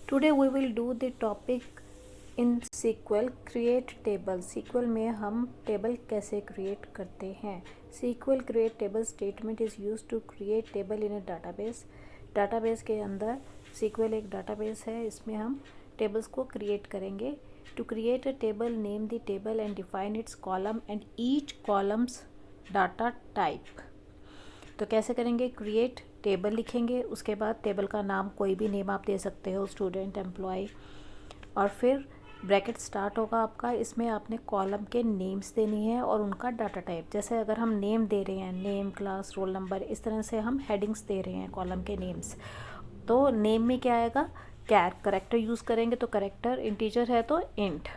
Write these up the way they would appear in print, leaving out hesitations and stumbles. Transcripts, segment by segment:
Today we will do the topic in SQL create table. SQL में हम table कैसे create करते हैं. SQL create table statement is used to create table in a database. database के अंदर SQL एक database है, इसमें हम tables को create करेंगे. To create a table, name the table and define its column and each column's data type. तो कैसे करेंगे. क्रिएट टेबल लिखेंगे, उसके बाद टेबल का नाम कोई भी नेम आप दे सकते हो, स्टूडेंट, एम्प्लॉय, और फिर ब्रैकेट स्टार्ट होगा आपका. इसमें आपने कॉलम के नेम्स देनी है और उनका डाटा टाइप. जैसे अगर हम नेम दे रहे हैं, नेम, क्लास, रोल नंबर, इस तरह से हम हेडिंग्स दे रहे हैं कॉलम के नेम्स. तो नेम में क्या आएगा, करेक्टर यूज़ करेंगे तो करेक्टर, इंटीजर है तो int.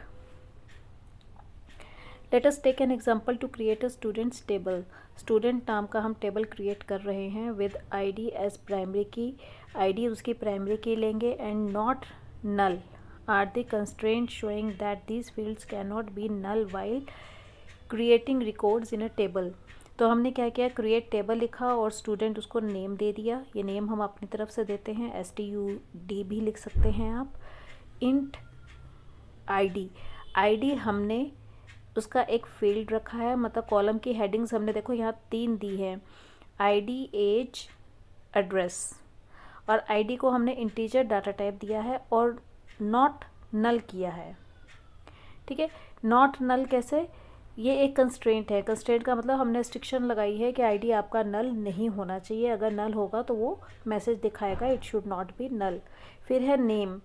Let us take an example to create a students table. Student नाम का हम टेबल क्रिएट कर रहे हैं with ID as primary key. ID उसकी प्राइमरी की लेंगे. And not null are the constraint showing that these fields can not be null while creating records in a table. तो हमने क्या किया, क्रिएट टेबल लिखा और स्टूडेंट उसको name दे दिया. ये नेम हम अपनी तरफ से देते हैं, STUD भी लिख सकते हैं आप. Int ID. आईडी हमने उसका एक फील्ड रखा है, मतलब कॉलम की हेडिंग्स हमने देखो यहाँ 3 दी है, आईडी, एज, एड्रेस. और आईडी को हमने इंटीजर डाटा टाइप दिया है और नॉट नल किया है. ठीक है. नॉट नल कैसे, ये एक कंस्ट्रेंट है. कंस्ट्रेंट का मतलब हमने रिस्ट्रिक्शन लगाई है कि आईडी आपका नल नहीं होना चाहिए. अगर नल होगा तो वो मैसेज दिखाएगा, it should not be null. फिर है नेम.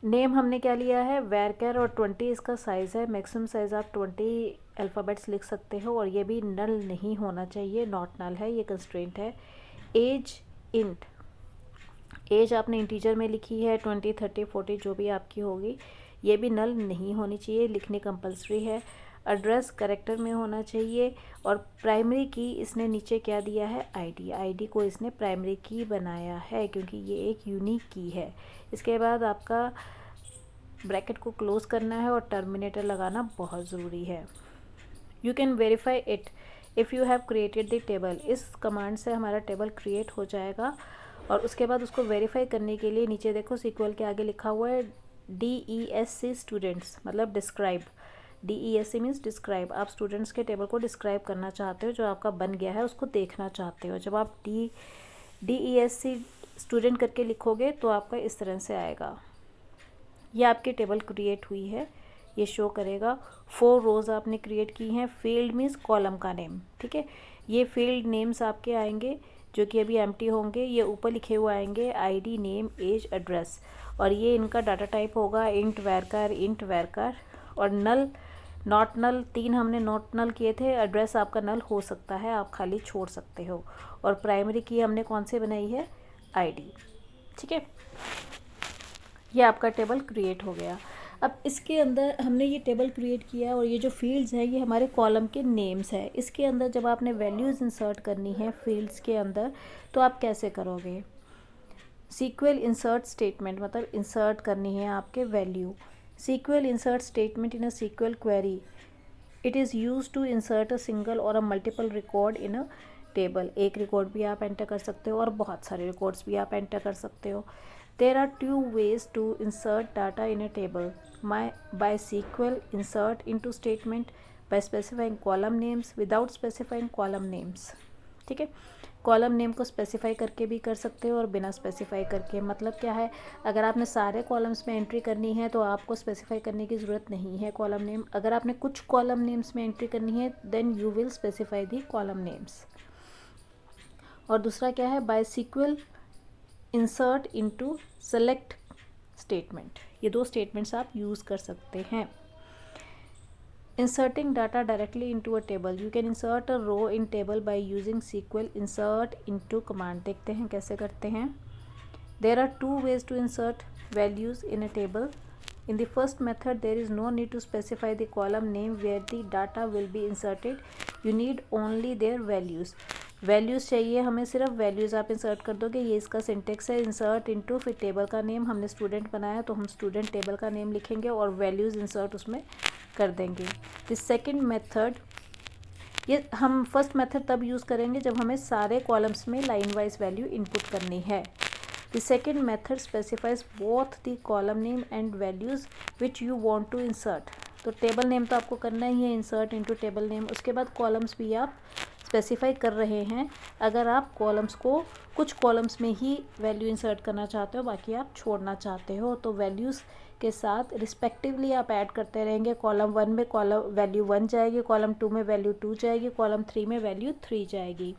नेम हमने क्या लिया है, वैरकर, और 20 इसका साइज़ है. मैक्सिमम साइज़ आप 20 अल्फ़ाबेट्स लिख सकते हो. और ये भी नल नहीं होना चाहिए, नॉट नल है, ये कंस्ट्रेंट है. As, int. एज आपने इंटीजर में लिखी है, 20, 30, 40 जो भी आपकी होगी, ये भी नल नहीं होनी चाहिए, लिखनी कंपलसरी है. एड्रेस करेक्टर में होना चाहिए. और प्राइमरी की इसने नीचे क्या दिया है, आईडी. आईडी को इसने प्राइमरी की बनाया है क्योंकि ये एक यूनिक की है. इसके बाद आपका ब्रैकेट को क्लोज करना है और टर्मिनेटर लगाना बहुत ज़रूरी है. You can verify it if you have created the table. इस कमांड से हमारा टेबल क्रिएट हो जाएगा. और उसके बाद उसको वेरीफाई करने के लिए नीचे देखो SQL के आगे लिखा हुआ है DESC स्टूडेंट्स, मतलब डिस्क्राइब. DESC means describe. आप स्टूडेंट्स के टेबल को डिस्क्राइब करना चाहते हो, जो आपका बन गया है उसको देखना चाहते हो. जब आप DESC स्टूडेंट करके लिखोगे तो आपका इस तरह से आएगा. ये आपकी टेबल क्रिएट हुई है, ये शो करेगा. 4 रोज़ आपने क्रिएट की हैं. फील्ड मीन्स कॉलम का नेम. ठीक है. ये फील्ड नेम्स आपके आएंगे जो कि अभी एम्प्टी होंगे. ये ऊपर लिखे हुए आएंगे आईडी, नेम, एज, एड्रेस. और ये इनका डाटा टाइप होगा इंट वैरकर. और नल, नॉट नल, 3 हमने नॉट नल किए थे. एड्रेस आपका नल हो सकता है, आप खाली छोड़ सकते हो. और प्राइमरी की हमने कौन से बनाई है, आईडी. ठीक है. ये आपका टेबल क्रिएट हो गया. अब इसके अंदर हमने ये टेबल क्रिएट किया और ये जो फील्ड्स हैं ये हमारे कॉलम के नेम्स हैं. इसके अंदर जब आपने वैल्यूज़ इंसर्ट करनी है फील्ड्स के अंदर तो आप कैसे करोगे. SQL इंसर्ट स्टेटमेंट, मतलब इंसर्ट करनी है आपके value. SQL insert statement in a SQL query. It is use to insert a single or a multiple record in a table. एक रिकॉर्ड भी आप एंटर कर सकते हो और बहुत सारे रिकॉर्ड्स भी आप एंटर कर सकते हो. There are 2 ways to insert data in a table. By SQL insert into statement, by specifying column names, without specifying column names. ठीक है. कॉलम नेम को स्पेसिफाई करके भी कर सकते हो और बिना स्पेसिफाई करके. मतलब क्या है, अगर आपने सारे कॉलम्स में एंट्री करनी है तो आपको स्पेसिफाई करने की ज़रूरत नहीं है कॉलम नेम. अगर आपने कुछ कॉलम नेम्स में एंट्री करनी है then you will specify the column names. और दूसरा क्या है, by SQL insert into select statement. ये 2 स्टेटमेंट्स आप यूज़ कर सकते हैं. Inserting data directly into a table. You can insert a row in table by using SQL insert into command. देखते हैं कैसे करते हैं. There are 2 ways to insert values in a table. In the first method there is no need to specify the column name where the data will be inserted. You need only their values. Values चाहिए हमें, सिर्फ values आप insert कर दोगे. ये इसका syntax है, insert into, फिर टेबल का नेम. हमने स्टूडेंट बनाया तो हम स्टूडेंट टेबल का नेम लिखेंगे और वैल्यूज़ इंसर्ट उसमें कर देंगे. द सेकंड मेथड, ये हम फर्स्ट मेथड तब यूज़ करेंगे जब हमें सारे कॉलम्स में लाइन वाइज वैल्यू इनपुट करनी है. The second method specifies both the column name and values which you want to insert. तो टेबल नेम तो आपको करना ही है, इंसर्ट इनटू टेबल नेम। उसके बाद कॉलम्स भी आप स्पेसिफाई कर रहे हैं। अगर आप कॉलम्स को कुछ कॉलम्स में ही वैल्यू इंसर्ट करना चाहते हो, बाकी आप छोड़ना चाहते हो, तो वैल्यूज़ के साथ रिस्पेक्टिवली आप ऐड करते रहेंगे। कॉलम 1 में कॉलम वैल्यू 1 जाएगी, कॉलम 2 में वैल्यू 2 जाएगी, कॉलम 3 में वैल्यू 3 जाएगी।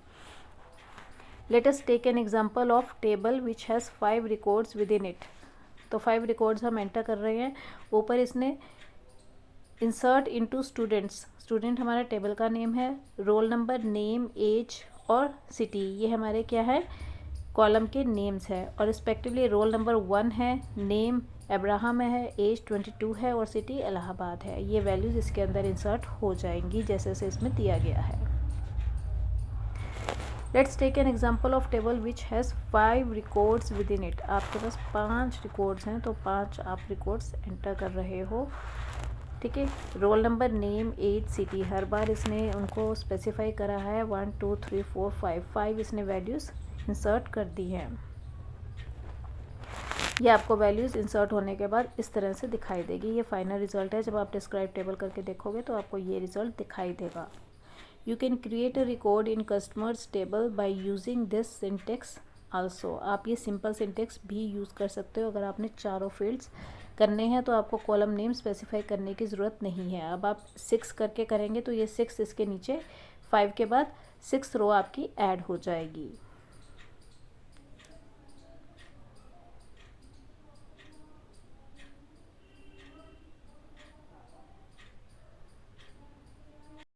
Let us take an example of table which has 5 records with in it. तो 5 रिकॉर्ड्स हम एंटर कर रहे हैं। ऊपर इसने इंसर्ट इनटू स्टूडेंट्स, स्टूडेंट हमारा टेबल का नेम है, रोल नंबर, नेम, एज और सिटी, ये हमारे क्या है, कॉलम के नेम्स है। और रिस्पेक्टिवली रोल नंबर 1 है, नेम अब्राहम है, एज 22 है और सिटी इलाहाबाद है। ये वैल्यूज़ इसके अंदर इंसर्ट हो जाएंगी जैसे जैसे इसमें दिया गया है। Let's take an example of table which has 5 records with in it. आपके पास 5 रिकॉर्ड्स हैं, तो 5 आप रिकॉर्ड्स एंटर कर रहे हो, ठीक है। Roll number, name, age, city, हर बार इसने उनको स्पेसिफाई करा है। 1 2 3 4 5 इसने वैल्यूज़ इंसर्ट कर दी हैं। ये आपको वैल्यूज़ इंसर्ट होने के बाद इस तरह से दिखाई देगी। ये फाइनल रिजल्ट है। जब आप डिस्क्राइब टेबल करके देखोगे तो आपको ये रिजल्ट दिखाई देगा। You can create a record in customers table by using this syntax also. आप ये सिंपल सिंटेक्स भी यूज़ कर सकते हो। अगर आपने चारों फील्ड्स करने हैं तो आपको कॉलम नेम स्पेसिफाई करने की ज़रूरत नहीं है। अब आप 6 करके करेंगे तो ये 6 इसके नीचे 5 के बाद 6 रो आपकी ऐड हो जाएगी।